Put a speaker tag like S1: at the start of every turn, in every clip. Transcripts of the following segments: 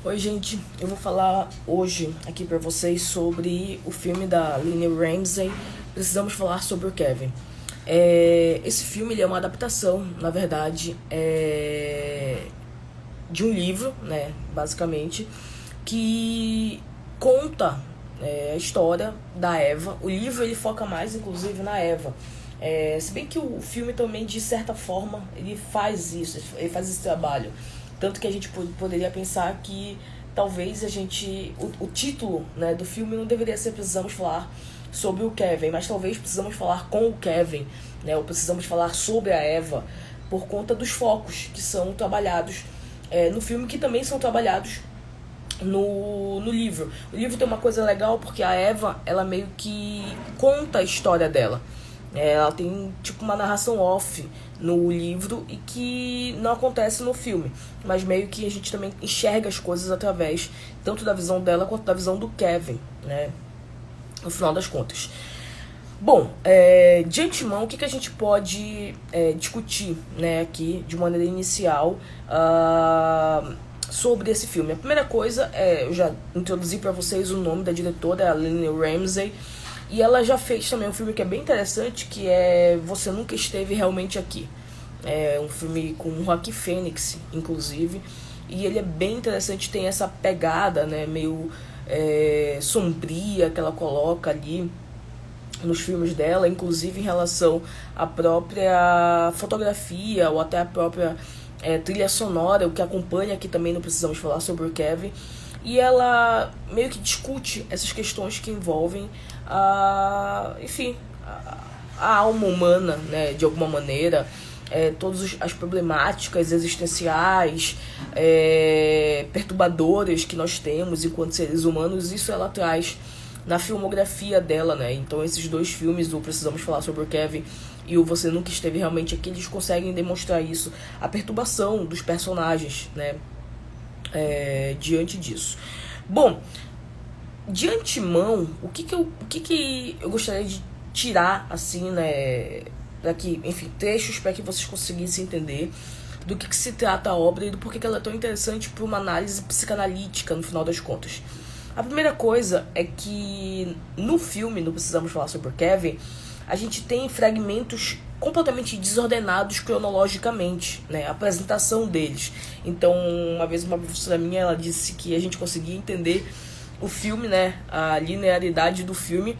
S1: Oi, gente, eu vou falar hoje aqui pra vocês sobre o filme da Lynne Ramsay. Precisamos falar sobre o Kevin. Esse filme ele é uma adaptação, na verdade, de um livro, né, basicamente, que conta a história da Eva. O livro ele foca mais, inclusive, na Eva. Se bem que o filme também, de certa forma, ele faz isso, ele faz esse trabalho. Tanto que a gente poderia pensar que talvez o título, né, do filme não deveria ser Precisamos Falar sobre o Kevin, mas talvez Precisamos Falar com o Kevin, né, ou Precisamos Falar sobre a Eva, por conta dos focos que são trabalhados no filme, que também são trabalhados no livro. O livro tem uma coisa legal porque a Eva, ela meio que conta a história dela. Ela tem tipo uma narração off no livro e que não acontece no filme, mas meio que a gente também enxerga as coisas através tanto da visão dela quanto da visão do Kevin, né, no final das contas. Bom, de antemão, o que a gente pode discutir, né, aqui de maneira inicial sobre esse filme? A primeira coisa eu já introduzi para vocês o nome da diretora, a Lynne Ramsay. E ela já fez também um filme que é bem interessante, que é Você Nunca Esteve Realmente Aqui. É um filme com o Joaquin Phoenix, inclusive. E ele é bem interessante, tem essa pegada, né, meio sombria que ela coloca ali nos filmes dela, inclusive em relação à própria fotografia ou até a própria trilha sonora, o que acompanha aqui também. Não precisamos falar sobre o Kevin. E ela meio que discute essas questões que envolvem a alma humana, né, de alguma maneira, todas as problemáticas existenciais, perturbadoras que nós temos enquanto seres humanos. Isso ela traz na filmografia dela, né? Então esses dois filmes, o Precisamos Falar sobre o Kevin e o Você Nunca Esteve Realmente Aqui, eles conseguem demonstrar isso, a perturbação dos personagens, né, diante disso. Bom, de antemão, o que eu gostaria de tirar, assim, né, daqui, enfim, trechos para que vocês conseguissem entender do que se trata a obra e do porquê que ela é tão interessante para uma análise psicanalítica, no final das contas. A primeira coisa é que no filme, não precisamos falar sobre o Kevin, a gente tem fragmentos completamente desordenados cronologicamente, né, a apresentação deles. Então, uma vez uma professora minha, ela disse que a gente conseguia entender o filme, né, a linearidade do filme,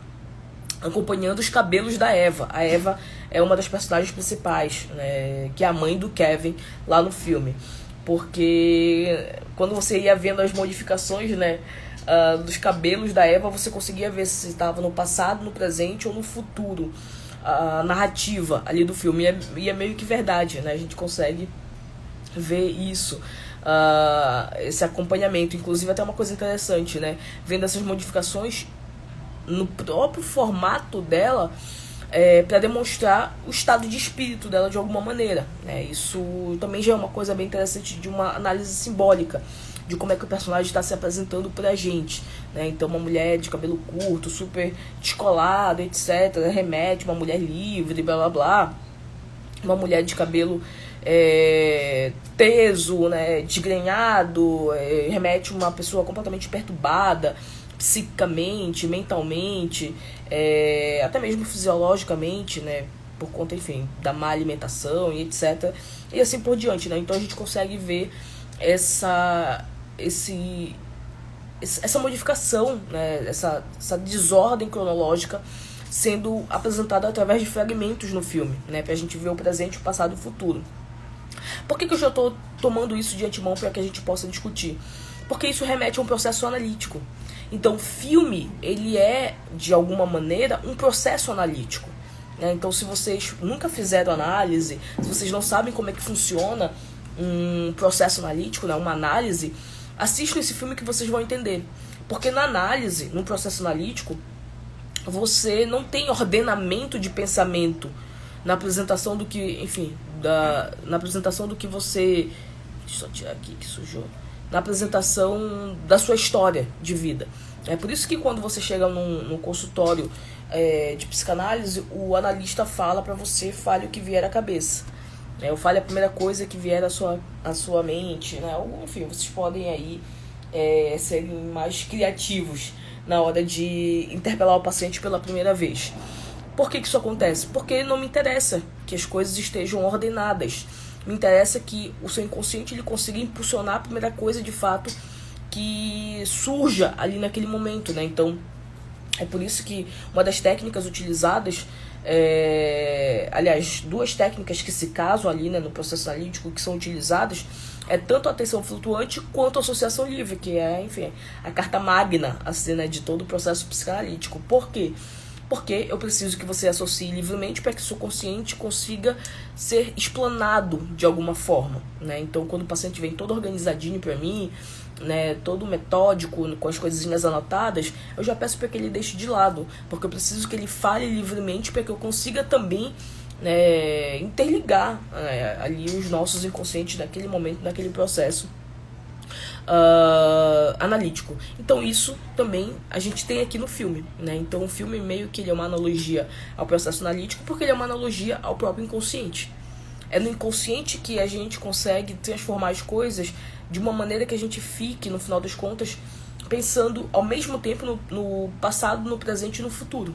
S1: acompanhando os cabelos da Eva. A Eva é uma das personagens principais, né, que é a mãe do Kevin lá no filme. Porque quando você ia vendo as modificações, né, dos cabelos da Eva, você conseguia ver se estava no passado, no presente ou no futuro. A narrativa ali do filme, e é meio que verdade, né? A gente consegue ver isso, esse acompanhamento. Inclusive, até uma coisa interessante, né? Vendo essas modificações no próprio formato dela, para demonstrar o estado de espírito dela de alguma maneira, né? Isso também já é uma coisa bem interessante, de uma análise simbólica de como é que o personagem está se apresentando pra gente, né? Então, uma mulher de cabelo curto, super descolada, etc., remete uma mulher livre, blá blá blá. Uma mulher de cabelo teso, né, desgrenhado, remete uma pessoa completamente perturbada psiquicamente, mentalmente, até mesmo fisiologicamente, né, por conta, enfim, da má alimentação e etc. E assim por diante, né? Então a gente consegue ver essa modificação, né, essa desordem cronológica sendo apresentada através de fragmentos no filme, né, pra gente ver o presente, o passado e o futuro. Por que eu já estou tomando isso de antemão para que a gente possa discutir? Porque isso remete a um processo analítico. Então, o filme, ele é, de alguma maneira, um processo analítico, né? Então, se vocês nunca fizeram análise, se vocês não sabem como é que funciona um processo analítico, né, uma análise, assistam esse filme que vocês vão entender. Porque na análise, no processo analítico, você não tem ordenamento de pensamento na apresentação do que, enfim, na apresentação do que você... Deixa eu só tirar aqui que sujou. Na apresentação da sua história de vida. É por isso que quando você chega num consultório de psicanálise, o analista fala pra você, fale o que vier à cabeça. Eu fale a primeira coisa que vier à sua mente, né? Ou, enfim, vocês podem aí serem mais criativos na hora de interpelar o paciente pela primeira vez. Por que isso acontece? Porque não me interessa que as coisas estejam ordenadas. Me interessa que o seu inconsciente ele consiga impulsionar a primeira coisa de fato que surja ali naquele momento, né? Então, é por isso que uma das técnicas utilizadas, aliás, duas técnicas que se casam ali, né, no processo analítico que são utilizadas, é tanto a atenção flutuante quanto a associação livre, que é, enfim, a carta magna assim, né, de todo o processo psicanalítico. Por quê? Porque eu preciso que você associe livremente para que o seu consciente consiga ser explanado de alguma forma, né? Então, quando o paciente vem todo organizadinho para mim, né, todo metódico, com as coisinhas anotadas, eu já peço para que ele deixe de lado, porque eu preciso que ele fale livremente para que eu consiga também, né, interligar ali os nossos inconscientes naquele momento, naquele processo analítico. Então isso também a gente tem aqui no filme, né? Então o filme meio que ele é uma analogia ao processo analítico, porque ele é uma analogia ao próprio inconsciente. É no inconsciente que a gente consegue transformar as coisas de uma maneira que a gente fique, no final das contas, pensando ao mesmo tempo no passado, no presente e no futuro.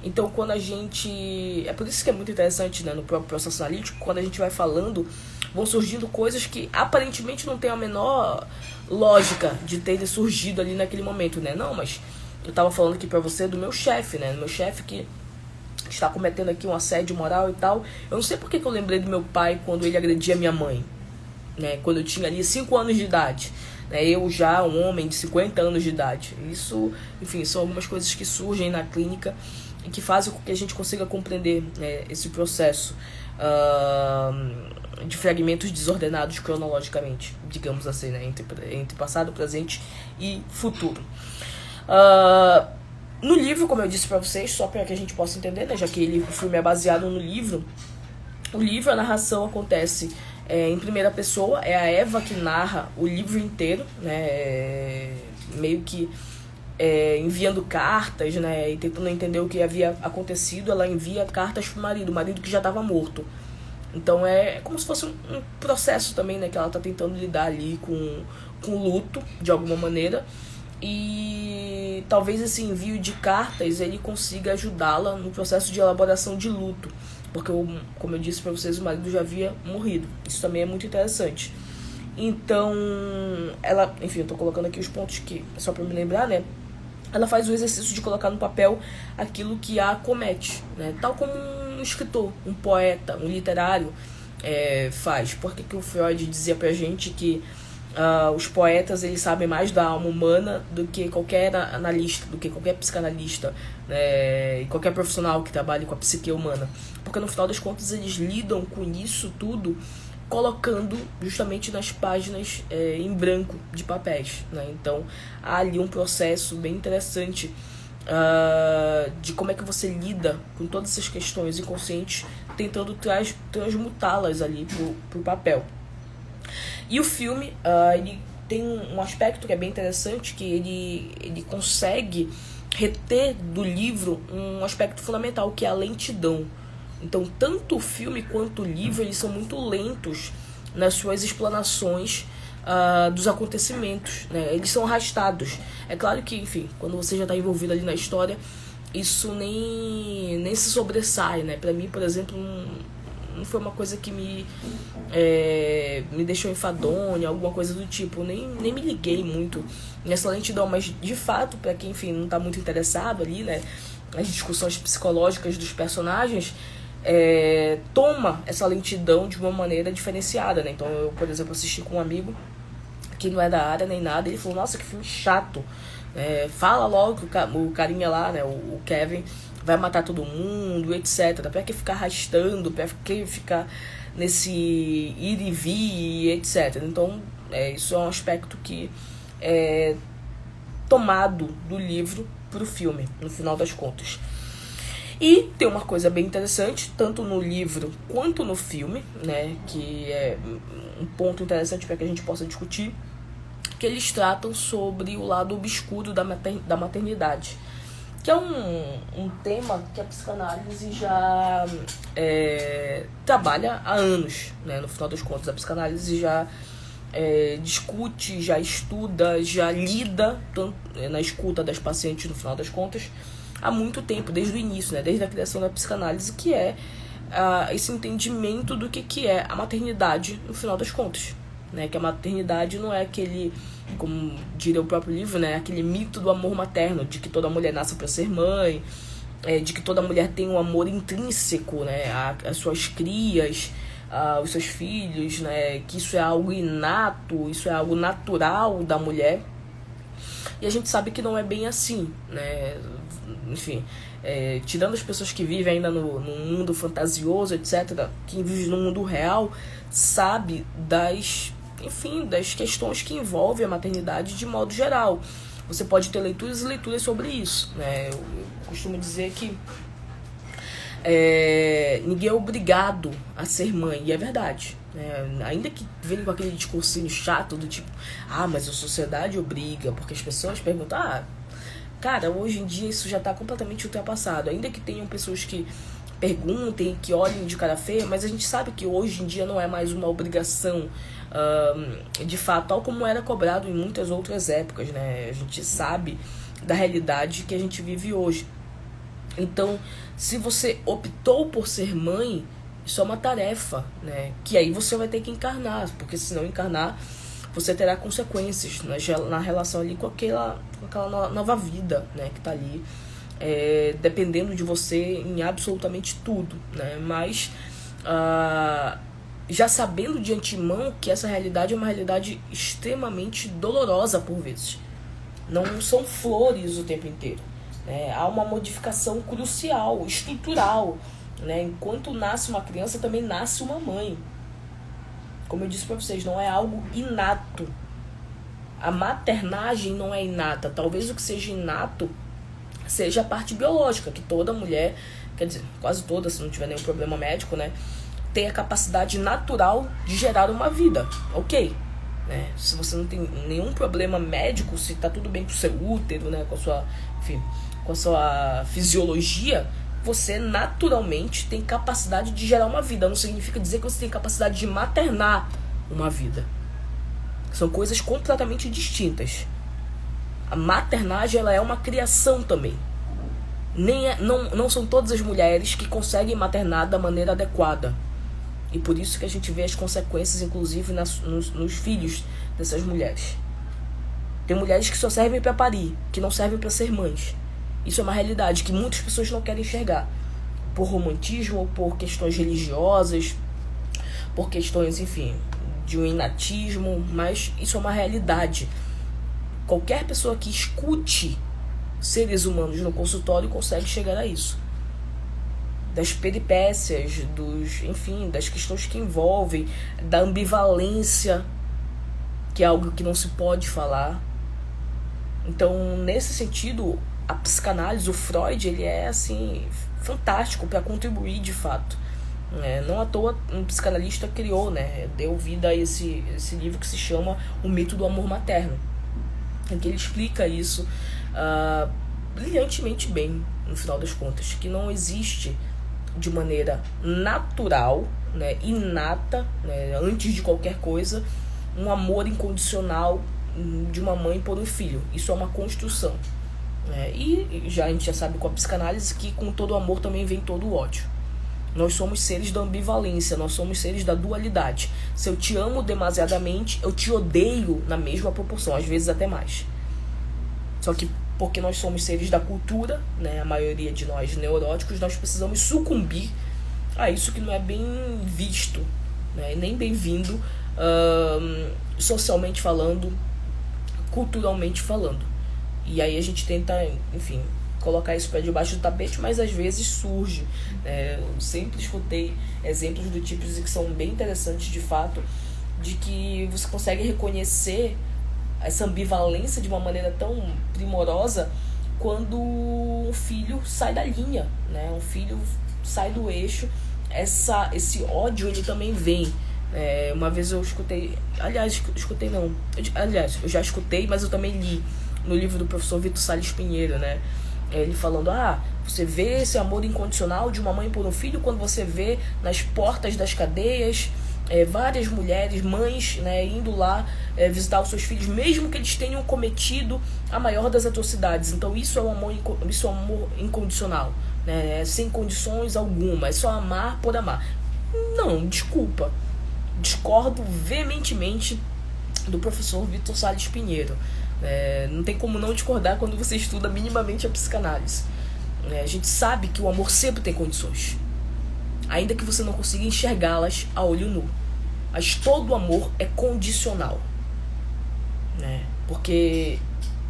S1: Então, quando a gente... É por isso que é muito interessante, né, no próprio processo analítico, quando a gente vai falando, vão surgindo coisas que aparentemente não tem a menor lógica de terem surgido ali naquele momento, né? Não, mas eu tava falando aqui pra você do meu chefe, né? Meu chefe que está cometendo aqui um assédio moral e tal. Eu não sei porque que eu lembrei do meu pai quando ele agredia minha mãe, né? Quando eu tinha ali 5 anos de idade, né? Eu já, um homem de 50 anos de idade. Isso, enfim, são algumas coisas que surgem na clínica e que fazem com que a gente consiga compreender, né, esse processo de fragmentos desordenados cronologicamente, digamos assim, né, entre passado, presente e futuro. No livro, como eu disse pra vocês, só para que a gente possa entender, né, já que o filme é baseado no livro, a narração acontece em primeira pessoa, é a Eva que narra o livro inteiro, né, meio que enviando cartas, né, e tentando entender o que havia acontecido. Ela envia cartas pro marido, o marido que já estava morto. Então é como se fosse um processo também, né, que ela tá tentando lidar ali com luto, de alguma maneira. E talvez esse envio de cartas ele consiga ajudá-la no processo de elaboração de luto, porque, como eu disse para vocês, o marido já havia morrido. Isso também é muito interessante. Então, ela, enfim, eu tô colocando aqui os pontos que só para me lembrar, né? Ela faz o exercício de colocar no papel aquilo que a acomete, né? Tal como um escritor, um poeta, um literário faz. Porque que o Freud dizia pra gente que os poetas eles sabem mais da alma humana do que qualquer analista, do que qualquer psicanalista, né? E qualquer profissional que trabalhe com a psique humana. Porque no final das contas eles lidam com isso tudo colocando justamente nas páginas em branco de papéis, né? Então há ali um processo bem interessante de como é que você lida com todas essas questões inconscientes, tentando transmutá-las ali pro papel. E o filme ele tem um aspecto que é bem interessante, que ele consegue reter do livro um aspecto fundamental, que é a lentidão. Então, tanto o filme quanto o livro, eles são muito lentos nas suas explanações dos acontecimentos, né? Eles são arrastados. É claro que, enfim, quando você já está envolvido ali na história, isso nem se sobressai, né? Para mim, por exemplo, não foi uma coisa que me deixou enfadonha, alguma coisa do tipo. Nem me liguei muito nessa lentidão, mas, de fato, para quem, enfim, não está muito interessado ali, né, nas discussões psicológicas dos personagens, toma essa lentidão de uma maneira diferenciada, né? Então eu, por exemplo, assisti com um amigo que não é da área nem nada, e ele falou, nossa, que filme chato, fala logo que o carinha lá, né, o Kevin vai matar todo mundo, etc, pra que ficar arrastando, pra que ficar nesse ir e vir, etc. Então isso é um aspecto que é tomado do livro pro filme, no final das contas. E tem uma coisa bem interessante, tanto no livro quanto no filme, né, que é um ponto interessante para que a gente possa discutir, que eles tratam sobre o lado obscuro da maternidade, que é um tema que a psicanálise já trabalha há anos, né, no final das contas. A psicanálise já discute, já estuda, já lida na escuta das pacientes, no final das contas, há muito tempo, desde o início, né? Desde a criação da psicanálise, que é esse entendimento do que é a maternidade, no final das contas. Né? Que a maternidade não é aquele, como diria o próprio livro, né? Aquele mito do amor materno, de que toda mulher nasce para ser mãe, de que toda mulher tem um amor intrínseco, né? Às suas crias, aos seus filhos, né? Que isso é algo inato, isso é algo natural da mulher. E a gente sabe que não é bem assim, né? Enfim, tirando as pessoas que vivem ainda no mundo fantasioso, etc., quem vive no mundo real sabe das questões que envolvem a maternidade de modo geral. Você pode ter leituras e leituras sobre isso, né? Eu costumo dizer que ninguém é obrigado a ser mãe, e é verdade. Ainda que venha com aquele discursinho chato do tipo, mas a sociedade obriga, porque as pessoas perguntam, cara, hoje em dia isso já está completamente ultrapassado. Ainda que tenham pessoas que perguntem, que olhem de cara feia, mas a gente sabe que hoje em dia não é mais uma obrigação, de fato, tal como era cobrado em muitas outras épocas, né? A gente sabe da realidade que a gente vive hoje. Então, se você optou por ser mãe, isso é uma tarefa, né? Que aí você vai ter que encarnar, porque se não encarnar, você terá consequências na relação ali com aquela nova vida, né? Que tá ali, dependendo de você em absolutamente tudo, né? Mas já sabendo de antemão que essa realidade é uma realidade extremamente dolorosa por vezes. Não são flores o tempo inteiro. Há uma modificação crucial, estrutural, né? Enquanto nasce uma criança, também nasce uma mãe. Como eu disse para vocês, não é algo inato. A maternagem não é inata. Talvez o que seja inato seja a parte biológica, que toda mulher, quer dizer, quase toda, se não tiver nenhum problema médico, né, tem a capacidade natural de gerar uma vida, ok? Se você não tem nenhum problema médico, se tá tudo bem com o seu útero, né, com a sua fisiologia, você naturalmente tem capacidade de gerar uma vida. Não significa dizer que você tem capacidade de maternar uma vida. São coisas completamente distintas. A maternagem, ela é uma criação também. Não são todas as mulheres que conseguem maternar da maneira adequada. E por isso que a gente vê as consequências, inclusive, nos filhos dessas mulheres. Tem mulheres que só servem para parir, que não servem para ser mães. Isso é uma realidade que muitas pessoas não querem enxergar. Por romantismo, por questões religiosas, por questões, enfim, de um inatismo. Mas isso é uma realidade. Qualquer pessoa que escute seres humanos no consultório consegue chegar a isso. Das peripécias, das questões que envolvem, da ambivalência, que é algo que não se pode falar. Então, nesse sentido, a psicanálise, o Freud, ele é, assim, fantástico para contribuir de fato. Não à toa um psicanalista criou, né, deu vida a esse livro que se chama O Mito do Amor Materno, em que ele explica isso brilhantemente bem, no final das contas, que não existe de maneira natural, né, inata, né, antes de qualquer coisa, um amor incondicional de uma mãe por um filho. Isso é uma construção. E a gente já sabe com a psicanálise que com todo amor também vem todo o ódio. Nós somos seres da ambivalência, nós somos seres da dualidade. Se eu te amo demasiadamente, eu te odeio na mesma proporção, às vezes até mais. Só que porque nós somos seres da cultura, né, a maioria de nós neuróticos, nós precisamos sucumbir a isso que não é bem visto, né, nem bem-vindo, socialmente falando, culturalmente falando. E aí a gente tenta, enfim, colocar isso para debaixo do tapete, mas às vezes surge. Eu sempre escutei exemplos do tipo que são bem interessantes de fato, de que você consegue reconhecer essa ambivalência de uma maneira tão primorosa quando um filho sai da linha, né? Um filho sai do eixo, esse ódio ele também vem. Uma vez eu escutei, eu já escutei, mas eu também li no livro do professor Vitor Salles Pinheiro, né? Ele falando, você vê esse amor incondicional de uma mãe por um filho quando você vê nas portas das cadeias várias mulheres, mães, né, indo lá visitar os seus filhos, mesmo que eles tenham cometido a maior das atrocidades. Então isso é um amor incondicional, né, sem condições alguma, é só amar por amar. Não, desculpa, discordo veementemente do professor Vitor Sales Pinheiro. Não tem como não discordar quando você estuda minimamente a psicanálise. A gente sabe que o amor sempre tem condições, ainda que você não consiga enxergá-las a olho nu. Mas todo amor é condicional, né? Porque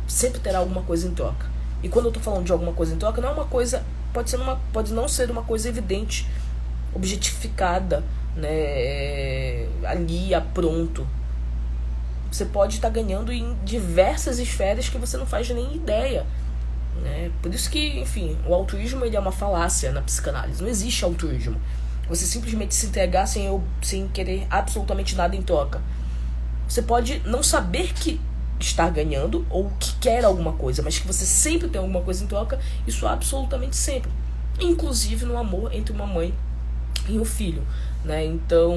S1: sempre terá alguma coisa em troca. E quando eu tô falando de alguma coisa em troca, não é uma coisa, pode não ser uma coisa evidente, objetificada, né, ali pronto. Você pode estar ganhando em diversas esferas que você não faz nem ideia, né? Por isso que, enfim, o altruísmo ele é uma falácia na psicanálise. Não existe altruísmo. Você simplesmente se entregar sem querer absolutamente nada em troca. Você pode não saber que está ganhando ou que quer alguma coisa, mas que você sempre tem alguma coisa em troca. Isso absolutamente sempre. Inclusive no amor entre uma mãe e um filho, né? Então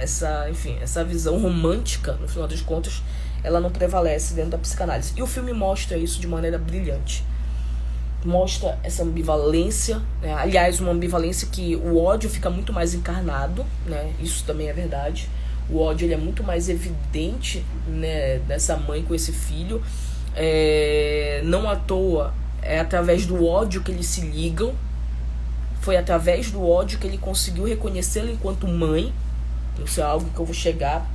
S1: essa visão romântica, no final das contas, ela não prevalece dentro da psicanálise. E o filme mostra isso de maneira brilhante. Mostra essa ambivalência, né? Aliás, uma ambivalência que o ódio fica muito mais encarnado, né? Isso também é verdade. O ódio ele é muito mais evidente, né, dessa mãe com esse filho. Não à toa, é através do ódio que eles se ligam. Foi através do ódio que ele conseguiu reconhecê-la enquanto mãe. Isso é algo que eu vou chegar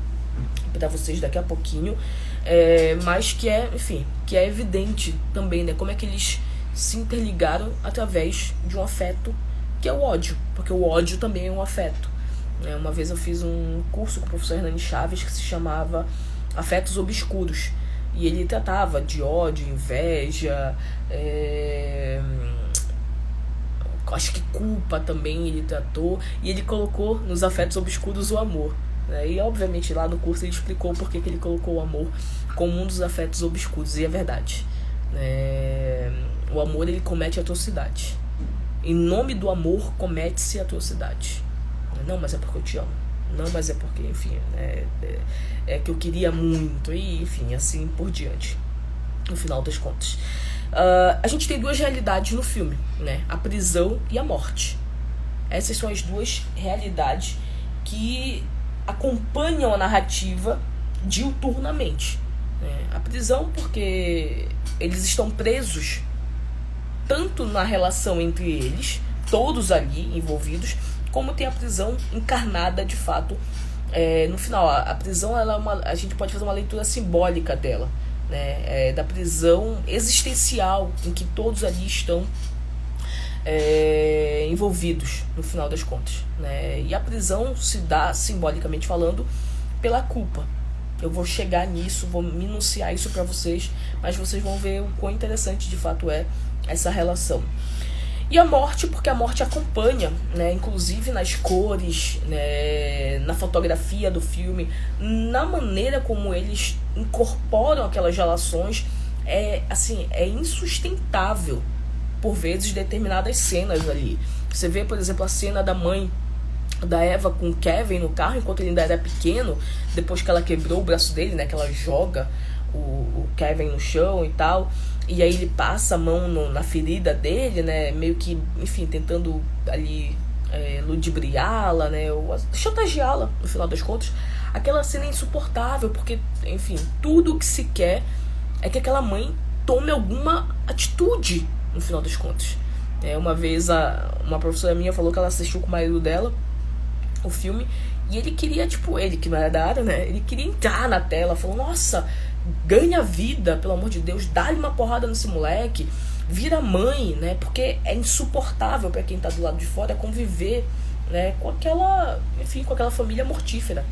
S1: para vocês daqui a pouquinho. Mas que é evidente também, né? Como é que eles se interligaram através de um afeto que é o ódio, porque o ódio também é um afeto. Uma vez eu fiz um curso com o professor Hernani Chaves que se chamava Afetos Obscuros, e ele tratava de ódio, inveja, acho que culpa também ele tratou, e ele colocou nos afetos obscuros o amor, né? E obviamente lá no curso ele explicou por que ele colocou o amor como um dos afetos obscuros, e é verdade. O amor ele comete atrocidade. Em nome do amor comete-se atrocidade. Não, mas é porque eu te amo. Não, mas é porque, enfim, é que eu queria muito. E, enfim, assim por diante. No final das contas. A gente tem duas realidades no filme, né? A prisão e a morte. Essas são as duas realidades que acompanham a narrativa diuturnamente. A prisão porque eles estão presos tanto na relação entre eles, todos ali envolvidos, como tem a prisão encarnada de fato. No final, a prisão a gente pode fazer uma leitura simbólica dela, né? Da prisão existencial em que todos ali estão envolvidos no final das contas, né? E a prisão se dá, simbolicamente falando, pela culpa. Eu vou chegar nisso, vou minuciar isso para vocês, mas vocês vão ver o quão interessante de fato é essa relação. E a morte, porque a morte acompanha, né, inclusive nas cores, né, na fotografia do filme, na maneira como eles incorporam aquelas relações, é insustentável, por vezes, determinadas cenas ali. Você vê, por exemplo, a cena da mãe da Eva com o Kevin no carro, enquanto ele ainda era pequeno, depois que ela quebrou o braço dele, né, que ela joga o Kevin no chão e tal, e aí ele passa a mão na ferida dele, né, meio que, enfim, tentando ali ludibriá-la, né, ou chantageá-la, no final das contas. Aquela cena é insuportável, porque, enfim, tudo o que se quer é que aquela mãe tome alguma atitude, no final das contas. Uma vez uma professora minha falou que ela assistiu com o marido dela o filme, e ele queria, ele que não era da área, né, ele queria entrar na tela, falou, nossa, ganha vida, pelo amor de Deus, dá-lhe uma porrada nesse moleque, vira mãe, né, porque é insuportável para quem tá do lado de fora conviver, né, com aquela família mortífera,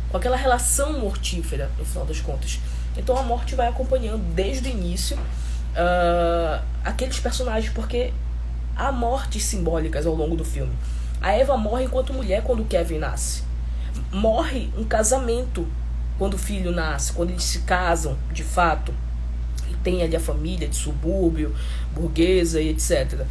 S1: com aquela relação mortífera, no final das contas. Então a morte vai acompanhando desde o início aqueles personagens, porque há mortes simbólicas ao longo do filme. A Eva morre enquanto mulher quando o Kevin nasce. Morre um casamento quando o filho nasce, quando eles se casam, de fato. E tem ali a família de subúrbio, burguesa e etc.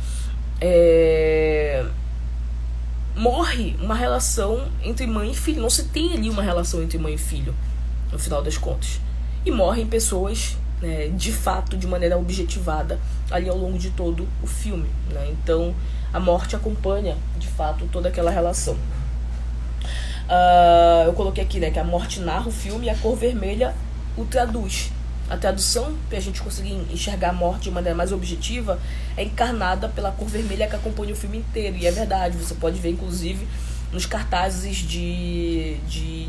S1: morre uma relação entre mãe e filho. Não se tem ali uma relação entre mãe e filho, no final das contas. E morrem pessoas, né, de fato, de maneira objetivada, ali ao longo de todo o filme, né? Então, a morte acompanha, de fato, toda aquela relação. Eu coloquei aqui, né, que a morte narra o filme e a cor vermelha o traduz. A tradução, para a gente conseguir enxergar a morte de maneira mais objetiva, é encarnada pela cor vermelha que acompanha o filme inteiro. E é verdade, você pode ver, inclusive, nos cartazes de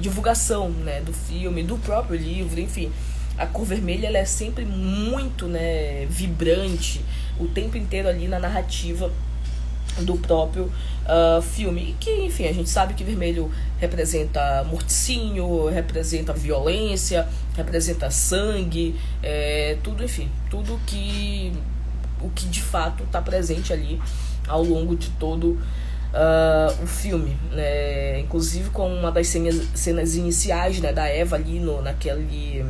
S1: divulgação, né, do filme, do próprio livro, enfim. A cor vermelha, ela é sempre muito, né, vibrante o tempo inteiro ali na narrativa do próprio filme. E que, enfim, a gente sabe que vermelho representa morticínio, representa violência, representa sangue, tudo, enfim, tudo o que de fato está presente ali ao longo de todo o filme, né? Inclusive com uma das cenas iniciais, né, da Eva ali naquele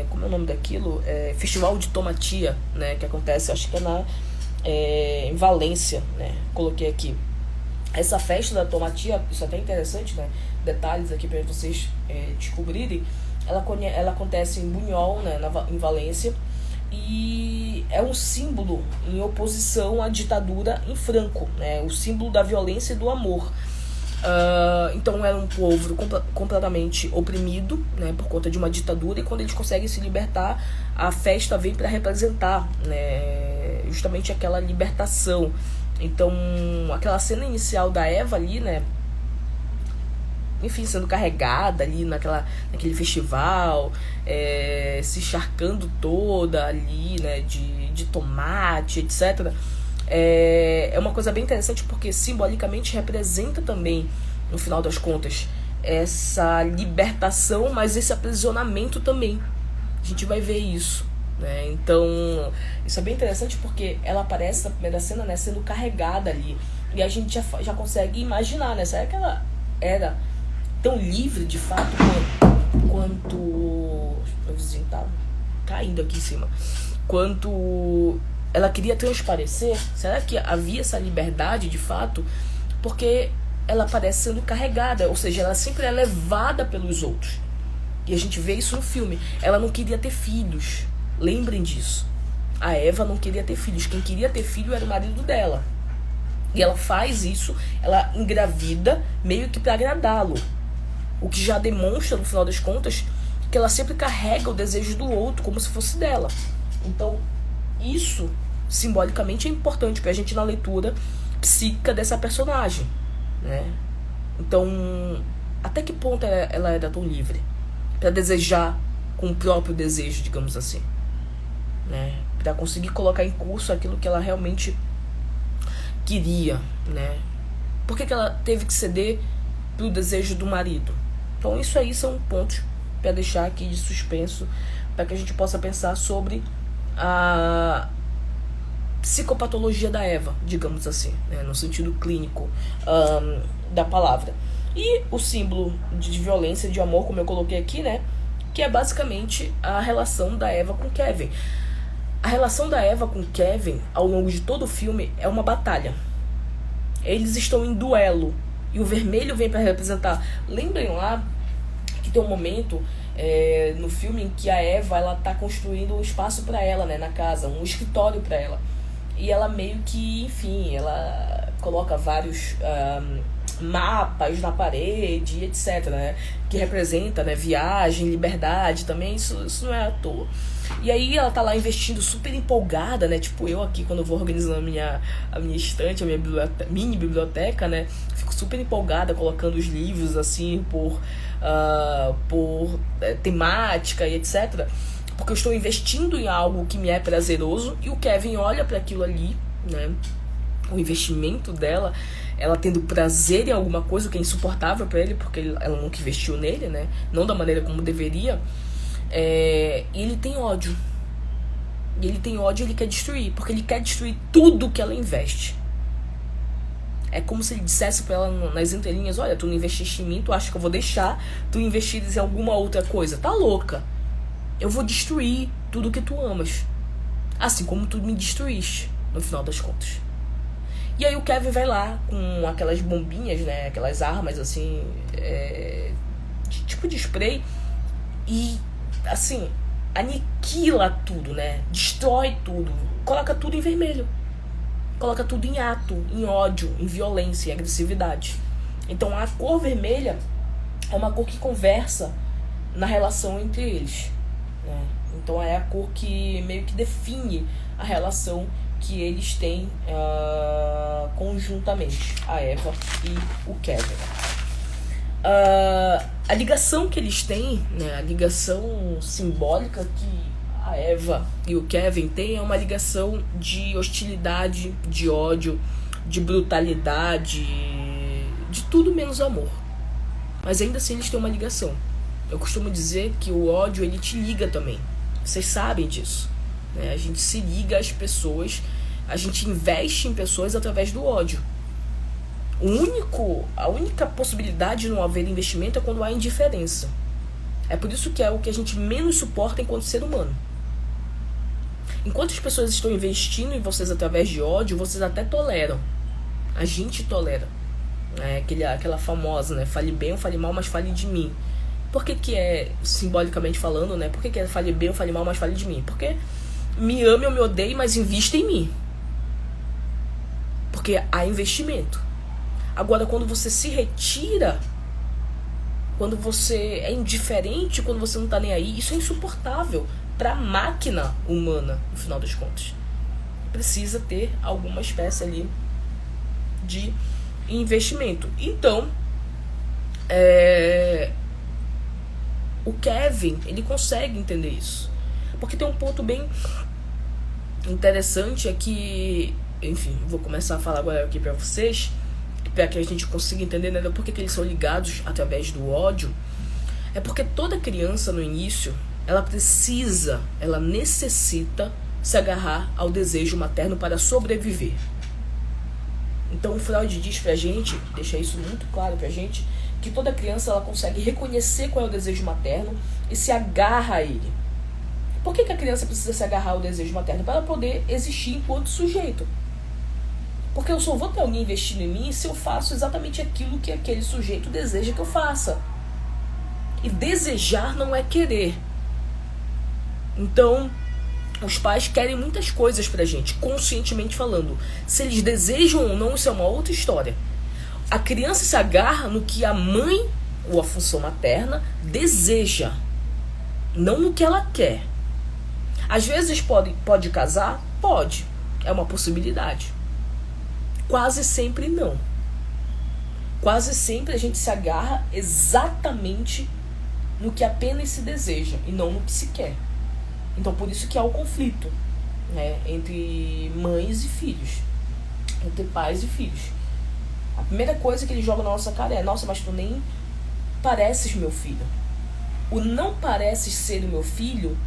S1: como é o nome daquilo? Festival de Tomatia, né, que acontece, acho que em Valência, né? Coloquei aqui essa festa da tomatia. Isso é até interessante, né? Detalhes aqui para vocês descobrirem. Ela acontece em Bunhol, né, em Valência, e é um símbolo em oposição à ditadura em Franco, né? O símbolo da violência e do amor. Então era um povo completamente oprimido, né, por conta de uma ditadura, e quando eles conseguem se libertar, a festa vem para representar, né, justamente aquela libertação. Então aquela cena inicial da Eva ali, né, enfim, sendo carregada ali naquele festival, se encharcando toda ali, né, de tomate, etc., é uma coisa bem interessante, porque simbolicamente representa também, no final das contas, essa libertação, mas esse aprisionamento também. A gente vai ver isso, né? Então, isso é bem interessante, porque ela aparece na primeira cena, né, sendo carregada ali, e a gente já consegue imaginar, né? Será que ela era tão livre, de fato, quanto meu vizinho tá caindo aqui em cima, quanto ela queria transparecer? Será que havia essa liberdade de fato? Porque ela parece sendo carregada, ou seja, ela sempre é levada pelos outros. E a gente vê isso no filme. Ela não queria ter filhos. Lembrem disso. A Eva não queria ter filhos. Quem queria ter filho era o marido dela. E ela faz isso, ela engravida meio que para agradá-lo. O que já demonstra, no final das contas, que ela sempre carrega o desejo do outro como se fosse dela. Então, isso simbolicamente é importante pra gente na leitura psíquica dessa personagem, né? Então, até que ponto ela era tão livre pra desejar com o próprio desejo, digamos assim, né? Pra conseguir colocar em curso aquilo que ela realmente queria, né? Por que ela teve que ceder pro desejo do marido? Então, isso aí são pontos pra deixar aqui de suspenso, para que a gente possa pensar sobre a psicopatologia da Eva, digamos assim, né, no sentido clínico da palavra. E o símbolo de violência e de amor, como eu coloquei aqui, né, que é basicamente a relação da Eva com Kevin. A relação da Eva com Kevin, ao longo de todo o filme, é uma batalha. Eles estão em duelo, e o vermelho vem para representar. Lembrem lá que tem um momento no filme em que a Eva, ela tá construindo um espaço para ela, né, na casa, um escritório para ela, e ela meio que, enfim, ela coloca vários mapas na parede, etc, né, que representa, né, viagem, liberdade também. Isso não é à toa. E aí ela tá lá investindo, super empolgada, né, tipo eu aqui quando eu vou organizando a minha estante, a minha mini biblioteca, né, fico super empolgada colocando os livros assim por temática e etc, porque eu estou investindo em algo que me é prazeroso. E o Kevin olha para aquilo ali, né, o investimento dela, ela tendo prazer em alguma coisa, o que é insuportável para ele, porque ela nunca investiu nele, né, não da maneira como deveria. E ele tem ódio. E ele tem ódio e ele quer destruir, porque ele quer destruir tudo que ela investe. É como se ele dissesse pra ela nas entrelinhas: olha, tu não investiste em mim, tu acha que eu vou deixar tu investir em alguma outra coisa? Tá louca. Eu vou destruir tudo que tu amas, assim como tu me destruíste, no final das contas. E aí o Kevin vai lá com aquelas bombinhas, né? Aquelas armas, assim, tipo de spray. E, assim, aniquila tudo, né? Destrói tudo. Coloca tudo em vermelho. Coloca tudo em ato, em ódio, em violência, em agressividade. Então a cor vermelha é uma cor que conversa na relação entre eles, né? Então é a cor que meio que define a relação que eles têm conjuntamente, a Eva e o Kevin. A ligação que eles têm, né, a ligação simbólica que a Eva e o Kevin têm é uma ligação de hostilidade, de ódio, de brutalidade, de tudo menos amor. Mas ainda assim eles têm uma ligação. Eu costumo dizer que o ódio, ele te liga também. Vocês sabem disso, né? A gente se liga às pessoas, a gente investe em pessoas através do ódio. A única possibilidade de não haver investimento é quando há indiferença. É por isso que é o que a gente menos suporta enquanto ser humano. Enquanto as pessoas estão investindo em vocês através de ódio, vocês até toleram. A gente tolera. Aquela famosa, né? Fale bem ou fale mal, mas fale de mim. Por que é, simbolicamente falando, né? Por que é fale bem ou fale mal, mas fale de mim? Porque me ame ou me odeie, mas invista em mim. Porque há investimento. Agora, quando você se retira, quando você é indiferente, quando você não tá nem aí, isso é insuportável pra máquina humana, no final das contas. Precisa ter alguma espécie ali de investimento. Então, o Kevin, ele consegue entender isso. Porque tem um ponto bem interessante, é que, enfim, vou começar a falar agora aqui pra vocês, para que a gente consiga entender, né, por que eles são ligados através do ódio. É porque toda criança no início, ela necessita se agarrar ao desejo materno para sobreviver. Então o Freud diz pra gente, deixa isso muito claro pra gente, que toda criança ela consegue reconhecer qual é o desejo materno e se agarra a ele. Por que a criança precisa se agarrar ao desejo materno? Para ela poder existir enquanto sujeito. Porque eu só vou ter alguém investindo em mim se eu faço exatamente aquilo que aquele sujeito deseja que eu faça. E desejar não é querer. Então, os pais querem muitas coisas pra gente, conscientemente falando. Se eles desejam ou não, isso é uma outra história. A criança se agarra no que a mãe, ou a função materna, deseja. Não no que ela quer. Às vezes pode casar? Pode. É uma possibilidade. Quase sempre não. Quase sempre a gente se agarra exatamente no que apenas se deseja e não no que se quer. Então por isso que há o conflito, né, entre mães e filhos, entre pais e filhos. A primeira coisa que ele joga na nossa cara é: nossa, mas tu nem pareces meu filho. O não pareces ser o meu filho,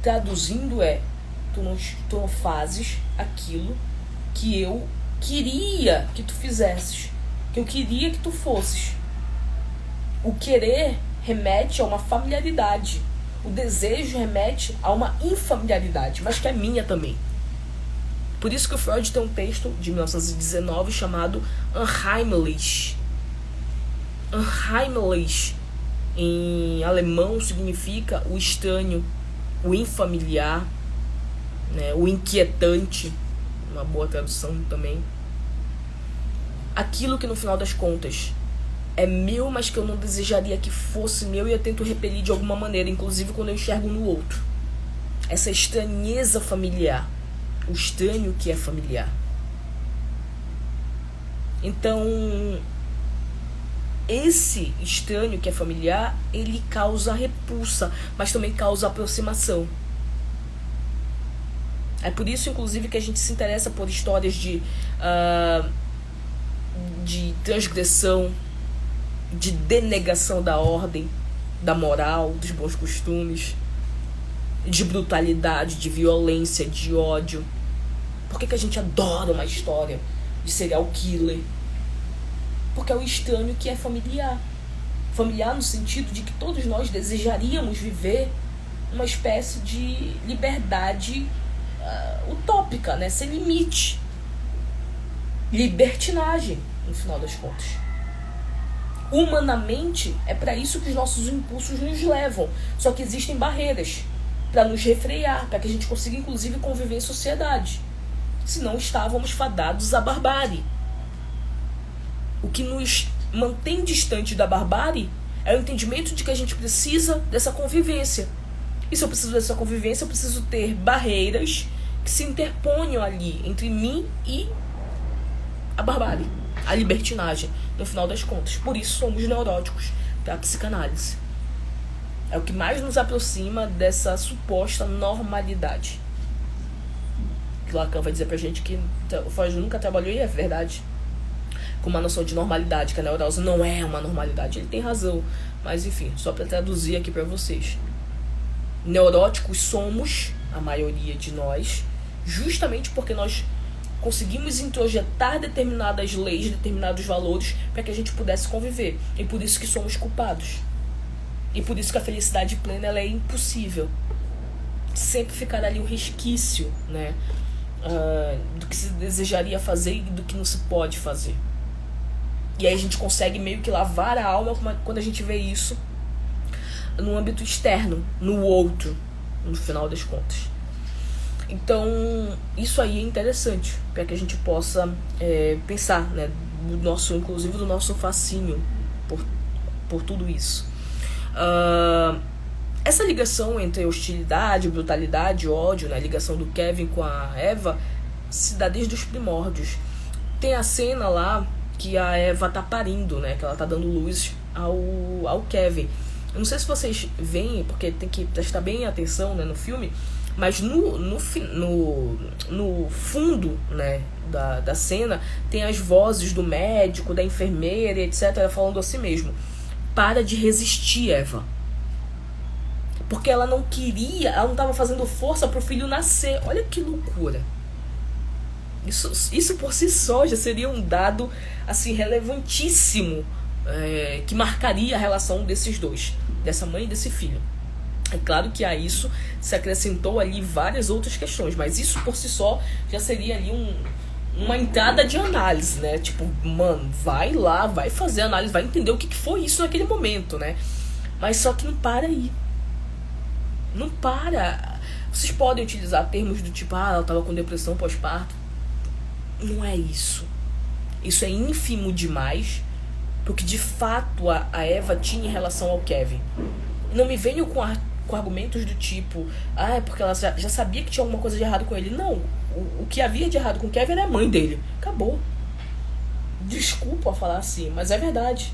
S1: traduzindo, é: tu não fazes aquilo que eu queria que tu fizesses, que eu queria que tu fosses. O querer remete a uma familiaridade. O desejo remete a uma infamiliaridade, mas que é minha também. Por isso que o Freud tem um texto de 1919 chamado Unheimlich. Unheimlich, em alemão, significa o estranho, o infamiliar, né, o inquietante, uma boa tradução também. Aquilo que no final das contas é meu, mas que eu não desejaria que fosse meu e eu tento repelir de alguma maneira, inclusive quando eu enxergo no outro. Essa estranheza familiar, o estranho que é familiar. Então, esse estranho que é familiar, ele causa repulsa, mas também causa aproximação. É por isso, inclusive, que a gente se interessa por histórias de transgressão, de denegação da ordem, da moral, dos bons costumes, de brutalidade, de violência, de ódio. Por que a gente adora uma história de serial killer? Porque é o estranho que é familiar. Familiar no sentido de que todos nós desejaríamos viver uma espécie de liberdade utópica, né? Sem limite. libertinagem, no final das contas. Humanamente, é para isso que os nossos impulsos nos levam. Só que existem barreiras para nos refrear, para que a gente consiga, inclusive, conviver em sociedade. Senão estávamos fadados à barbárie. O que nos mantém distante da barbárie é o entendimento de que a gente precisa dessa convivência. E se eu preciso dessa convivência, eu preciso ter barreiras que se interponham ali entre mim e a barbárie, a libertinagem, no final das contas. Por isso somos neuróticos para a psicanálise. É o que mais nos aproxima dessa suposta normalidade. Que Lacan vai dizer pra gente que o Freud nunca trabalhou, e é verdade, com uma noção de normalidade, que a neurose não é uma normalidade. Ele tem razão, mas enfim, só para traduzir aqui para vocês. Neuróticos somos, a maioria de nós, justamente porque nós conseguimos introjetar determinadas leis, determinados valores para que a gente pudesse conviver. E por isso que somos culpados. E por isso que a felicidade plena ela é impossível. Sempre ficará ali um resquício, né, do que se desejaria fazer e do que não se pode fazer. E aí a gente consegue meio que lavar a alma quando a gente vê isso no âmbito externo, no outro, no final das contas. Então, isso aí é interessante, para que a gente possa pensar, né, inclusive do nosso fascínio por tudo isso. Essa ligação entre hostilidade, brutalidade, ódio, né, a ligação do Kevin com a Eva, se dá desde os primórdios. Tem a cena lá que a Eva tá parindo, né, que ela tá dando luz ao Kevin. Eu não sei se vocês veem, porque tem que prestar bem atenção, né, no filme, mas no fundo, né, da cena tem as vozes do médico, da enfermeira, etc., falando assim mesmo: para de resistir, Eva. Porque ela não queria, ela não estava fazendo força pro filho nascer. Olha que loucura. Isso por si só já seria um dado assim relevantíssimo, que marcaria a relação desses dois, dessa mãe e desse filho. É claro que a isso se acrescentou ali várias outras questões, mas isso por si só já seria ali uma entrada de análise, né? Tipo, mano, vai lá, vai fazer análise, vai entender o que foi isso naquele momento, né? Mas só que não para aí. Não para. Vocês podem utilizar termos do tipo, ela tava com depressão pós-parto. Não é isso. Isso é ínfimo demais porque de fato a Eva tinha em relação ao Kevin. Não me venham com argumentos do tipo, é porque ela já sabia que tinha alguma coisa de errado com ele. Não, o que havia de errado com o Kevin era a mãe dele. Acabou. Desculpa falar assim, mas é verdade.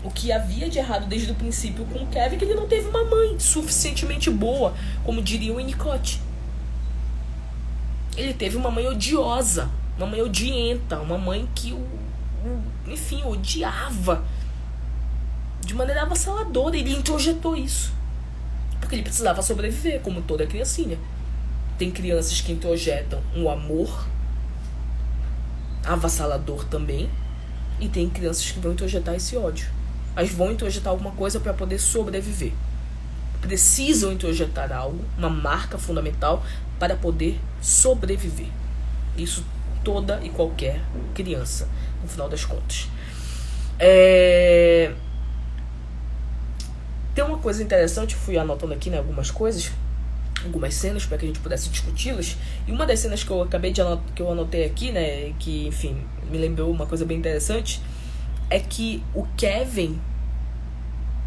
S1: O que havia de errado desde o princípio com o Kevin é que ele não teve uma mãe suficientemente boa, como diria o Winnicott. Ele teve uma mãe odiosa, uma mãe odienta, uma mãe que enfim, odiava de maneira avassaladora. Ele introjetou isso porque ele precisava sobreviver, como toda criancinha. Tem crianças que introjetam um amor avassalador também, e tem crianças que vão introjetar esse ódio. Elas vão introjetar alguma coisa para poder sobreviver. Precisam introjetar algo, uma marca fundamental para poder sobreviver. Isso toda e qualquer criança, no final das contas. Tem uma coisa interessante, fui anotando aqui, né, algumas coisas, algumas cenas para que a gente pudesse discuti-las. E uma das cenas que eu que eu anotei aqui, né, que enfim me lembrou uma coisa bem interessante, é que o Kevin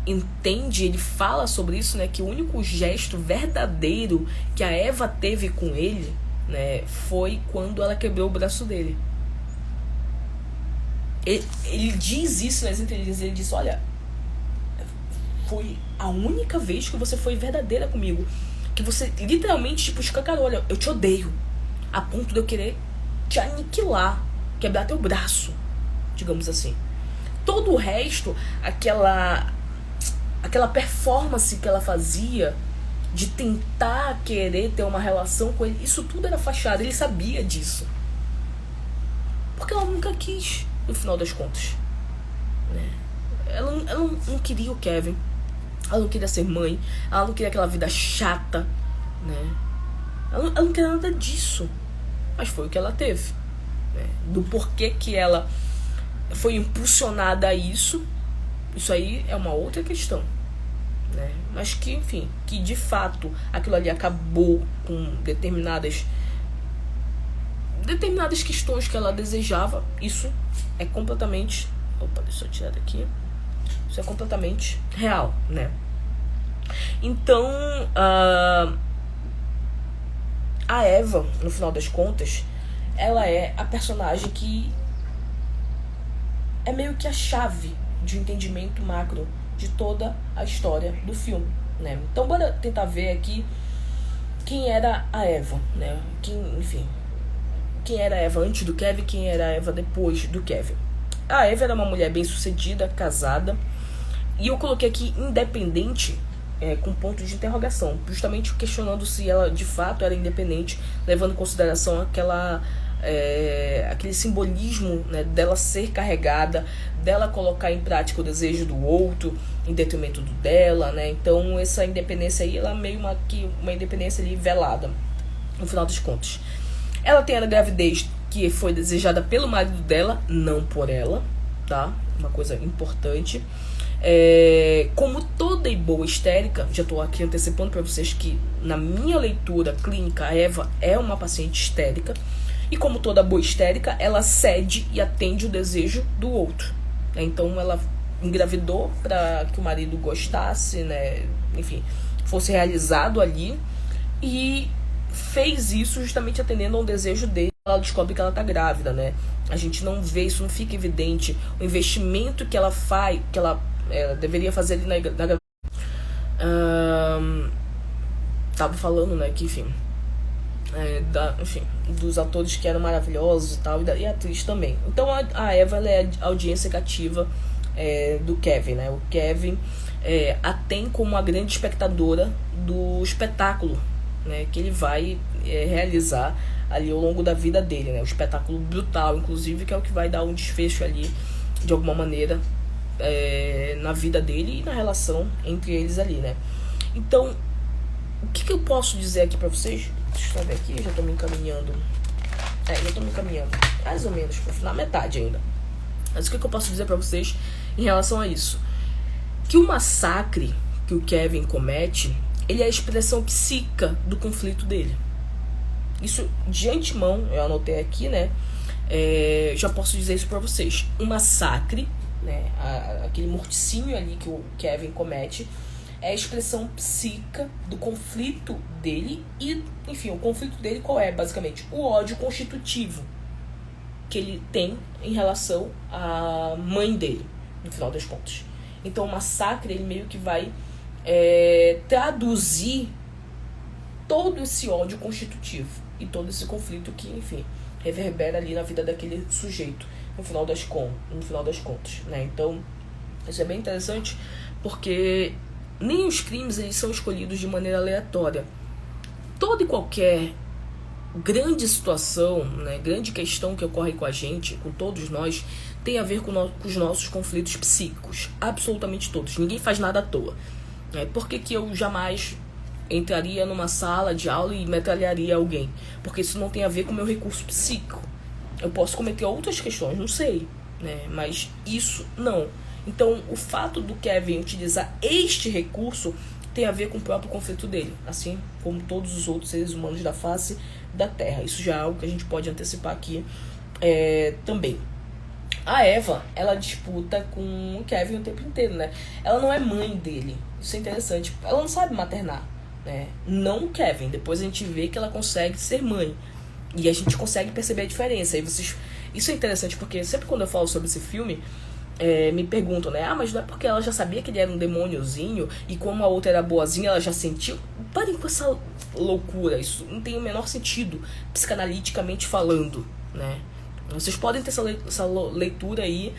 S1: entende, ele fala sobre isso, né, que o único gesto verdadeiro que a Eva teve com ele, né, foi quando ela quebrou o braço dele. Ele diz isso nas entrevistas, ele diz, olha, foi a única vez que você foi verdadeira comigo, que você literalmente, tipo, escancarou, olha, eu te odeio, a ponto de eu querer te aniquilar, quebrar teu braço, digamos assim. Todo o resto, aquela performance que ela fazia de tentar querer ter uma relação com ele, isso tudo era fachada, ele sabia disso. Porque ela nunca quis, no final das contas, né? Ela não queria o Kevin, ela não queria ser mãe, ela não queria aquela vida chata, né? Ela não queria nada disso, mas foi o que ela teve. né? Do porquê que ela foi impulsionada a isso aí é uma outra questão, né? Mas que, enfim, que de fato aquilo ali acabou com determinadas questões que ela desejava, isso é completamente... Opa, deixa eu tirar daqui. Isso é completamente real, né? Então, a Eva, no final das contas, ela é a personagem que é meio que a chave de um entendimento macro de toda a história do filme, né? Então, bora tentar ver aqui quem era a Eva, né? Quem era a Eva antes do Kevin, quem era a Eva depois do Kevin. A Eva era uma mulher bem-sucedida, casada, e eu coloquei aqui independente, com ponto de interrogação, justamente questionando se ela de fato era independente, levando em consideração aquele simbolismo, né, dela ser carregada, dela colocar em prática o desejo do outro em detrimento do dela, né? Então essa independência aí, ela é meio uma independência ali velada, no final das contas. Ela tem a gravidez que foi desejada pelo marido dela, não por ela, tá? Uma coisa importante. Como toda e boa histérica, já estou aqui antecipando para vocês que na minha leitura clínica a Eva é uma paciente histérica, e como toda boa histérica, ela cede e atende o desejo do outro, né? Então ela engravidou para que o marido gostasse, né? Enfim, fosse realizado ali, e fez isso justamente atendendo a um desejo dele. Ela descobre que ela tá grávida, né? A gente não vê, isso não fica evidente, o investimento que ela faz, que ela deveria fazer ali na gravidez. Tava falando, né, que enfim, dos atores que eram maravilhosos e tal, e a atriz também. Então a Eva, ela é a audiência cativa do Kevin, né? O Kevin a tem como a grande espectadora do espetáculo, né, que ele vai realizar ali ao longo da vida dele, né? O espetáculo brutal, inclusive, que é o que vai dar um desfecho ali, de alguma maneira, na vida dele e na relação entre eles ali, né? Então, o que eu posso dizer aqui pra vocês? Deixa eu ver aqui, já tô me encaminhando. Já tô me encaminhando, mais ou menos, na metade ainda. Mas o que eu posso dizer pra vocês em relação a isso? Que o massacre que o Kevin comete, ele é a expressão psíquica do conflito dele. Isso, de antemão, eu anotei aqui, né? Já posso dizer isso pra vocês. Um massacre, né? Aquele morticínio ali que o Kevin comete, é a expressão psíquica do conflito dele. E, enfim, o conflito dele qual é, basicamente? O ódio constitutivo que ele tem em relação à mãe dele, no final das contas. Então o massacre, ele meio que vai traduzir todo esse ódio constitutivo e todo esse conflito que, enfim, reverbera ali na vida daquele sujeito, no final das contas, né? Então, isso é bem interessante, porque nem os crimes, eles são escolhidos de maneira aleatória. Toda e qualquer grande situação, né, grande questão que ocorre com a gente, com todos nós, tem a ver com os nossos conflitos psíquicos. Absolutamente todos. Ninguém faz nada à toa. Por que eu jamais entraria numa sala de aula e metralharia alguém? Porque isso não tem a ver com o meu recurso psíquico. Eu posso cometer outras questões, não sei, né? Mas isso não. Então, o fato do Kevin utilizar este recurso tem a ver com o próprio conflito dele, assim como todos os outros seres humanos da face da Terra. Isso já é algo que a gente pode antecipar aqui também. A Eva, ela disputa com o Kevin o tempo inteiro, né? Ela não é mãe dele. Isso é interessante. Ela não sabe maternar, né? Não o Kevin. Depois a gente vê que ela consegue ser mãe. E a gente consegue perceber a diferença. Isso é interessante porque sempre quando eu falo sobre esse filme, me perguntam, né? Mas não é porque ela já sabia que ele era um demôniozinho e como a outra era boazinha, ela já sentiu? Parem com essa loucura. Isso não tem o menor sentido, psicanaliticamente falando, né? Vocês podem ter essa leitura aí,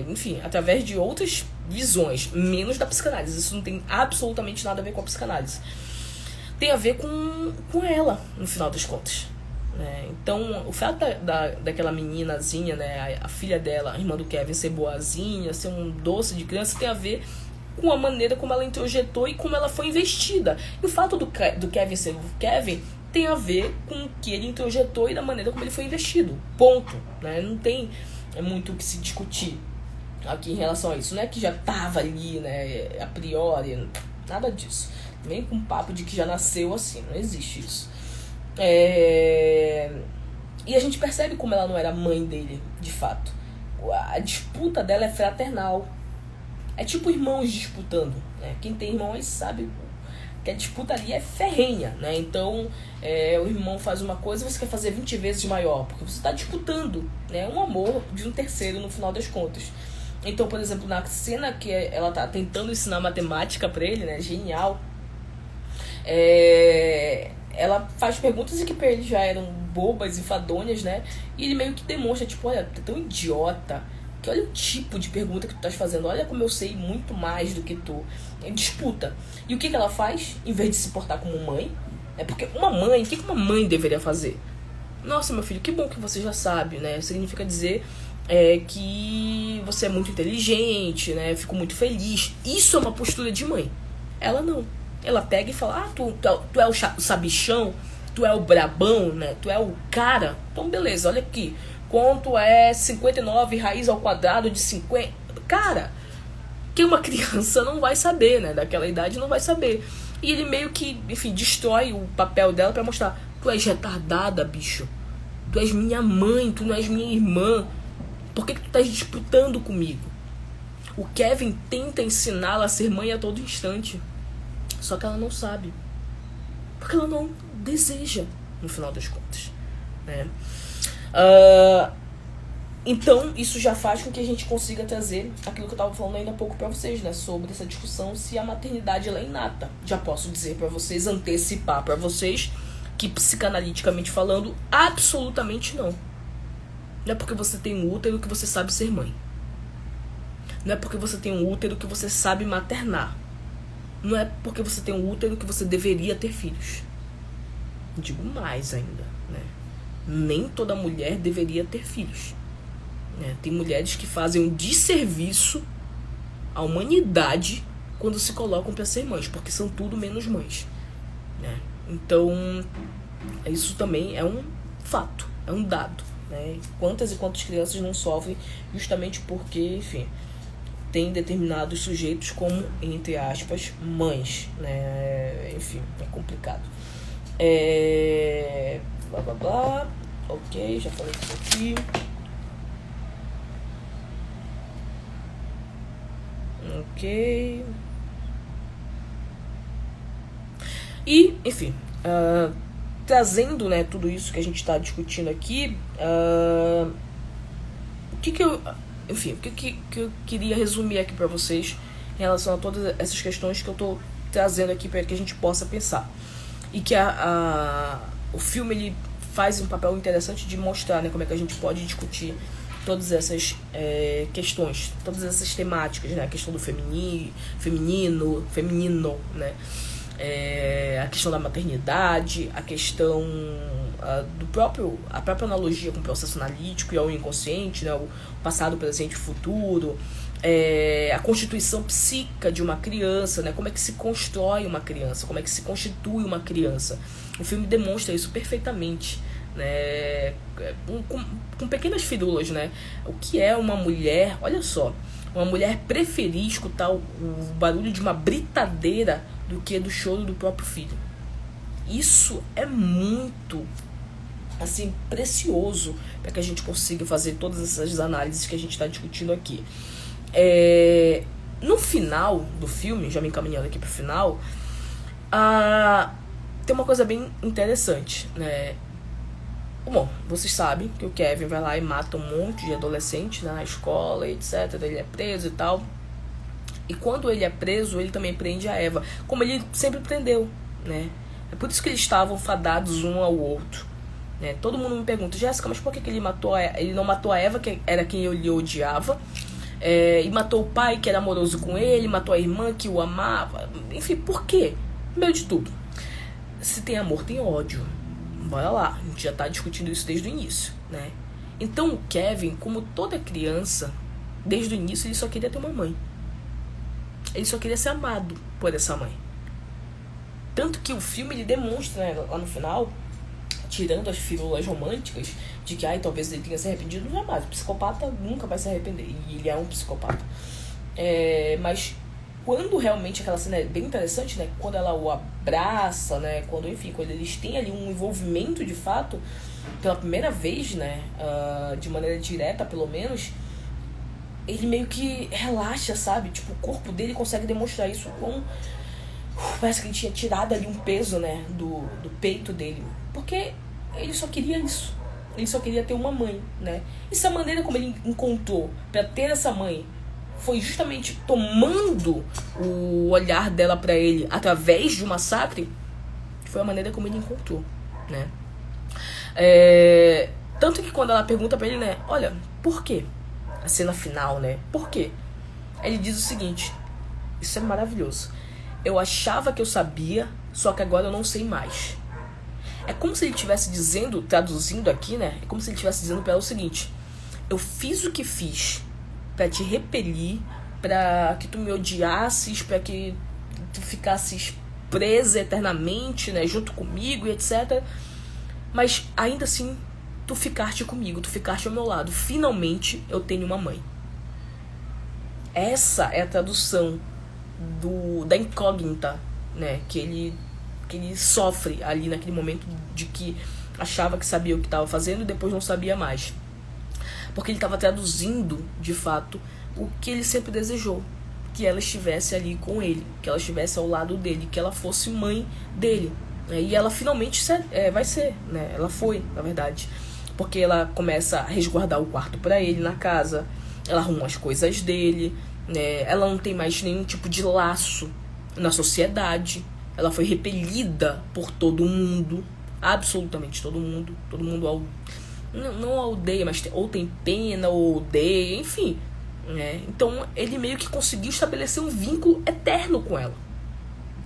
S1: enfim, através de outras visões, menos da psicanálise. Isso não tem absolutamente nada a ver com a psicanálise. Tem a ver com ela, no final das contas. Então, o fato daquela meninazinha, né, a filha dela, a irmã do Kevin, ser boazinha, ser um doce de criança, tem a ver com a maneira como ela introjetou e como ela foi investida. E o fato do Kevin ser o Kevin tem a ver com o que ele introjetou e da maneira como ele foi investido. Ponto. Né? Não tem muito o que se discutir aqui em relação a isso. Não é que já estava ali, né, a priori, nada disso. Nem com papo de que já nasceu assim, não existe isso. E a gente percebe como ela não era mãe dele, de fato. A disputa dela é fraternal. É tipo irmãos disputando, né? Quem tem irmão aí sabe que a disputa ali é ferrenha, né? Então, o irmão faz uma coisa e você quer fazer 20 vezes maior, porque você está disputando, né? Um amor de um terceiro no final das contas. Então, por exemplo, na cena que ela tá tentando ensinar matemática pra ele, né? Genial. Ela faz perguntas que pra ele já eram bobas e fadonhas, né? E ele meio que demonstra, tipo, olha, tu é tão idiota, que olha o tipo de pergunta que tu estás fazendo, olha como eu sei muito mais do que tu. Disputa. E o que ela faz? Em vez de se portar como mãe, porque uma mãe, o que uma mãe deveria fazer? Nossa, meu filho, que bom que você já sabe, né? Significa dizer que você é muito inteligente, né? Fico muito feliz. Isso é uma postura de mãe. Ela não. Ela pega e fala, tu é o sabichão, tu é o brabão, né? Tu é o cara. Então, beleza, olha aqui. Quanto é 59 raiz ao quadrado de 50? Cara, que uma criança não vai saber, né? Daquela idade não vai saber. E ele meio que, enfim, destrói o papel dela pra mostrar, tu és retardada, bicho. Tu és minha mãe, tu não és minha irmã. Por que tu estás disputando comigo? O Kevin tenta ensiná-la a ser mãe a todo instante. Só que ela não sabe. Porque ela não deseja, no final das contas. Né? Então, isso já faz com que a gente consiga trazer aquilo que eu estava falando ainda há pouco para vocês, né? Sobre essa discussão se a maternidade ela é inata. Já posso dizer para vocês, antecipar para vocês, que psicanaliticamente falando, absolutamente não. Não é porque você tem um útero que você sabe ser mãe. Não é porque você tem um útero que você sabe maternar. Não é porque você tem um útero que você deveria ter filhos. Digo mais ainda, né? Nem toda mulher deveria ter filhos. Né? Tem mulheres que fazem um desserviço à humanidade quando se colocam para ser mães, porque são tudo menos mães. Né? Então, isso também é um fato, é um dado. Né? Quantas e quantas crianças não sofrem justamente porque, enfim, tem determinados sujeitos como, entre aspas, mães, né? Enfim, é complicado. Blá blá blá. Ok, já falei isso aqui. Ok. E, enfim, trazendo, né, tudo isso que a gente está discutindo aqui, o que eu queria resumir aqui para vocês em relação a todas essas questões que eu tô trazendo aqui para que a gente possa pensar. E que o filme ele faz um papel interessante de mostrar, né, como é que a gente pode discutir todas essas questões, todas essas temáticas, né, a questão do feminino, né, a questão da maternidade, a questão a própria analogia com o processo analítico e ao inconsciente, né, o passado, presente e futuro, a constituição psíquica de uma criança, né, como é que se constrói uma criança, como é que se constitui uma criança. O filme demonstra isso perfeitamente, né, com pequenas firulas, né, o que é uma mulher, olha só, uma mulher preferir escutar o barulho de uma britadeira do que do choro do próprio filho. Isso é muito, assim, precioso para que a gente consiga fazer todas essas análises que a gente está discutindo aqui. No final do filme, já me encaminhando aqui pro final, tem uma coisa bem interessante, né? Bom, vocês sabem que o Kevin vai lá e mata um monte de adolescente, né, na escola, etc. Ele é preso e tal. E quando ele é preso, ele também prende a Eva, como ele sempre prendeu, né? É por isso que eles estavam fadados um ao outro, né? Todo mundo me pergunta, Jéssica, mas por que ele matou ele não matou a Eva, que era quem ele odiava, e matou o pai, que era amoroso com ele, matou a irmã, que o amava, enfim, por quê? No meio de tudo, se tem amor, tem ódio. Bora lá, a gente já tá discutindo isso desde o início, né? Então o Kevin, como toda criança, desde o início ele só queria ter uma mãe. Ele só queria ser amado por essa mãe. Tanto que o filme, ele demonstra, né, lá no final, tirando as firulas românticas, de que, talvez ele tenha se arrependido, jamais. O psicopata nunca vai se arrepender, e ele é um psicopata. Mas quando realmente aquela cena é bem interessante, né, quando ela o abraça, né, quando eles têm ali um envolvimento de fato, pela primeira vez, né, de maneira direta pelo menos, ele meio que relaxa, sabe? Tipo, o corpo dele consegue demonstrar isso com... Parece que ele tinha tirado ali um peso, né, do peito dele. Porque ele só queria isso. Ele só queria ter uma mãe, né? E se a maneira como ele encontrou pra ter essa mãe foi justamente tomando o olhar dela pra ele através de um massacre, foi a maneira como ele encontrou, né? Tanto que quando ela pergunta pra ele, né, olha, por quê? A cena final, né? Por quê? Ele diz o seguinte, isso é maravilhoso. Eu achava que eu sabia, só que agora eu não sei mais. É como se ele estivesse dizendo, traduzindo aqui, né? É como se ele estivesse dizendo pra ela o seguinte: eu fiz o que fiz pra te repelir, pra que tu me odiasses, pra que tu ficasses presa eternamente, né? Junto comigo e etc. Mas ainda assim, tu ficaste comigo, tu ficaste ao meu lado. Finalmente eu tenho uma mãe. Essa é a tradução da incógnita, né, que ele sofre ali naquele momento de que achava que sabia o que estava fazendo e depois não sabia mais. Porque ele estava traduzindo, de fato, o que ele sempre desejou. Que ela estivesse ali com ele, que ela estivesse ao lado dele, que ela fosse mãe dele. E ela finalmente vai ser, né? Ela foi, na verdade. Porque ela começa a resguardar o quarto para ele na casa, ela arruma as coisas dele, né? Ela não tem mais nenhum tipo de laço na sociedade. Ela foi repelida por todo mundo, absolutamente todo mundo. Todo mundo não a odeia, mas ou tem pena ou odeia, enfim, né? Então ele meio que conseguiu estabelecer um vínculo eterno com ela,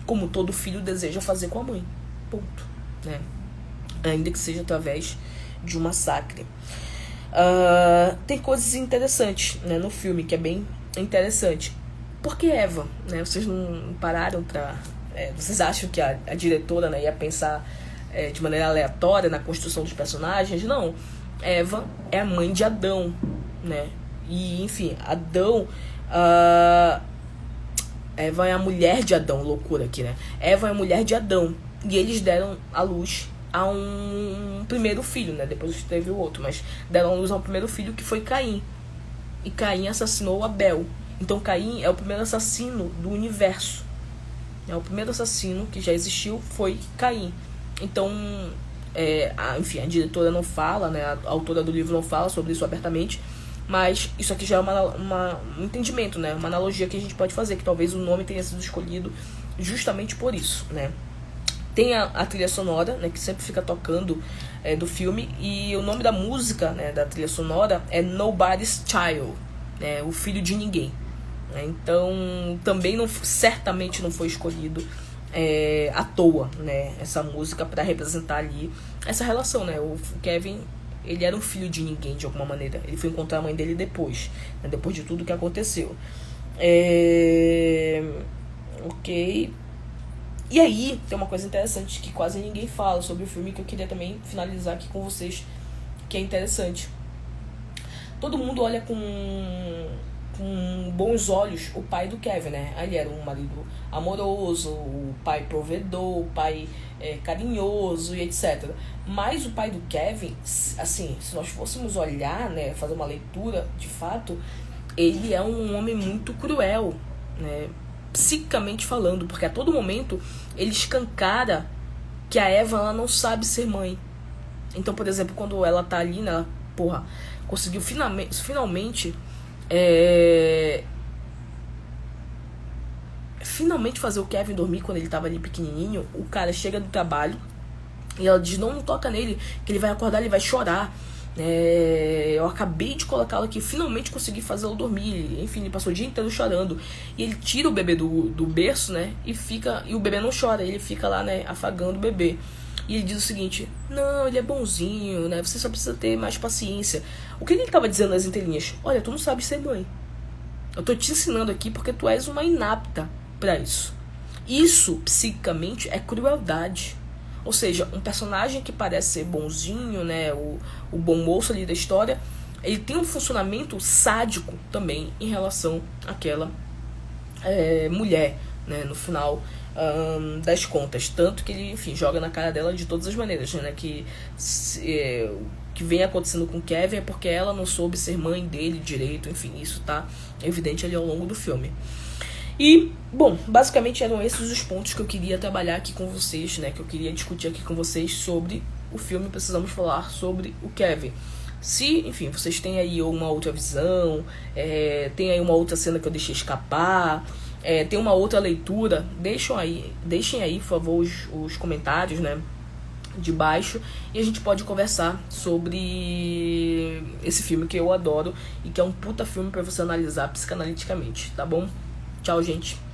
S1: como todo filho deseja fazer com a mãe, ponto, né? Ainda que seja através de um massacre. Tem coisas interessantes, né, no filme, que é bem interessante. Porque Eva, né? Vocês não pararam pra... vocês acham que a diretora, né, ia pensar de maneira aleatória na construção dos personagens? Não. Eva é a mãe de Adão, né? E, enfim, Adão... Eva é a mulher de Adão, loucura aqui, né? Eva é a mulher de Adão. E eles deram à luz a um primeiro filho, né? Depois teve o outro, mas deram à luz a um primeiro filho, que foi Caim. E Caim assassinou Abel. Então Caim é o primeiro assassino do universo. O primeiro assassino que já existiu foi Caim. Então, enfim, a diretora não fala, né? A autora do livro não fala sobre isso abertamente. Mas isso aqui já é um entendimento, né? Uma analogia que a gente pode fazer, que talvez o nome tenha sido escolhido justamente por isso, né? Tem a trilha sonora, né, que sempre fica tocando do filme. E o nome da música, né, da trilha sonora é Nobody's Child, né, o filho de ninguém. Então, também certamente não foi escolhido à toa, né, essa música para representar ali essa relação, né? O Kevin, ele era um filho de ninguém de alguma maneira. Ele foi encontrar a mãe dele depois, né, depois de tudo que aconteceu. Ok. E aí, tem uma coisa interessante que quase ninguém fala sobre o filme, que eu queria também finalizar aqui com vocês, que é interessante. Todo mundo olha com bons olhos o pai do Kevin, né? Ele era um marido amoroso, o pai provedor, o pai carinhoso e etc. Mas o pai do Kevin, assim, se nós fôssemos olhar, né, fazer uma leitura, de fato, ele é um homem muito cruel, né? Psicamente falando, porque a todo momento ele escancara que a Eva, ela não sabe ser mãe. Então, por exemplo, quando ela tá ali, né, conseguiu finalmente fazer o Kevin dormir quando ele tava ali pequenininho. O cara chega do trabalho e ela diz: não toca nele, que ele vai acordar, ele vai chorar. Eu acabei de colocá-lo aqui, finalmente consegui fazê-lo dormir. Enfim, ele passou o dia inteiro chorando. E ele tira o bebê do berço, né? E o bebê não chora, ele fica lá, né, afagando o bebê. E ele diz o seguinte: não, ele é bonzinho, né? Você só precisa ter mais paciência. O que ele estava dizendo nas entrelinhas? Olha, tu não sabe ser mãe. Eu tô te ensinando aqui porque tu és uma inapta pra isso. Isso, psiquicamente, é crueldade. Ou seja, um personagem que parece ser bonzinho, né, o bom moço ali da história, ele tem um funcionamento sádico também em relação àquela mulher, né, no final das contas. Tanto que ele, enfim, joga na cara dela de todas as maneiras, né, que vem acontecendo com Kevin é porque ela não soube ser mãe dele direito, enfim, isso tá evidente ali ao longo do filme. E, bom, basicamente eram esses os pontos que eu queria trabalhar aqui com vocês, né, que eu queria discutir aqui com vocês sobre o filme Precisamos Falar sobre o Kevin. Se, enfim, vocês têm aí uma outra visão, tem aí uma outra cena que eu deixei escapar, tem uma outra leitura, deixem aí, por favor, os comentários, né, de baixo, e a gente pode conversar sobre esse filme que eu adoro e que é um puta filme pra você analisar psicanaliticamente, tá bom? Tchau, gente.